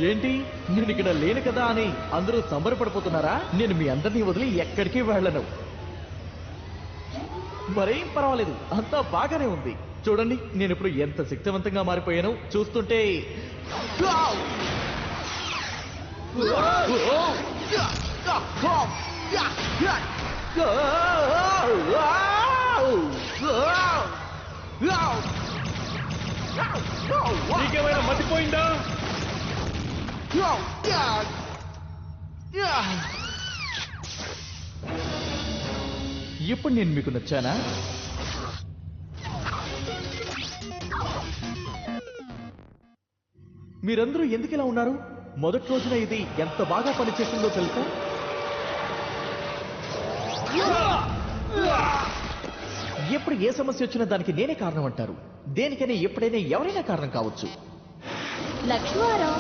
ఏంటి నేను ఇక్కడ లేను కదా అని అందరూ సంబరపడిపోతున్నారా? నేను మీ అందరినీ వదిలి ఎక్కడికి వెళ్ళను. మరేం పర్వాలేదు, అంతా బాగానే ఉంది. చూడండి నేను ఇప్పుడు ఎంత శక్తివంతంగా మారిపోయాను చూస్తుంటే. నీకేమైనా మర్చిపోయిందా? ఇప్పుడు నేను మీకు నచ్చానా? మీరందరూ ఎందుకు ఇలా ఉన్నారు? మొదటి రోజున ఇది ఎంత బాగా పనిచేస్తుందో తెలుసా? ఎప్పుడు ఏ సమస్య వచ్చినా దానికి నేనే కారణం అంటారు. దేనికైనా ఎప్పుడైనా ఎవరైనా కారణం కావచ్చు. లక్ష్మీవారం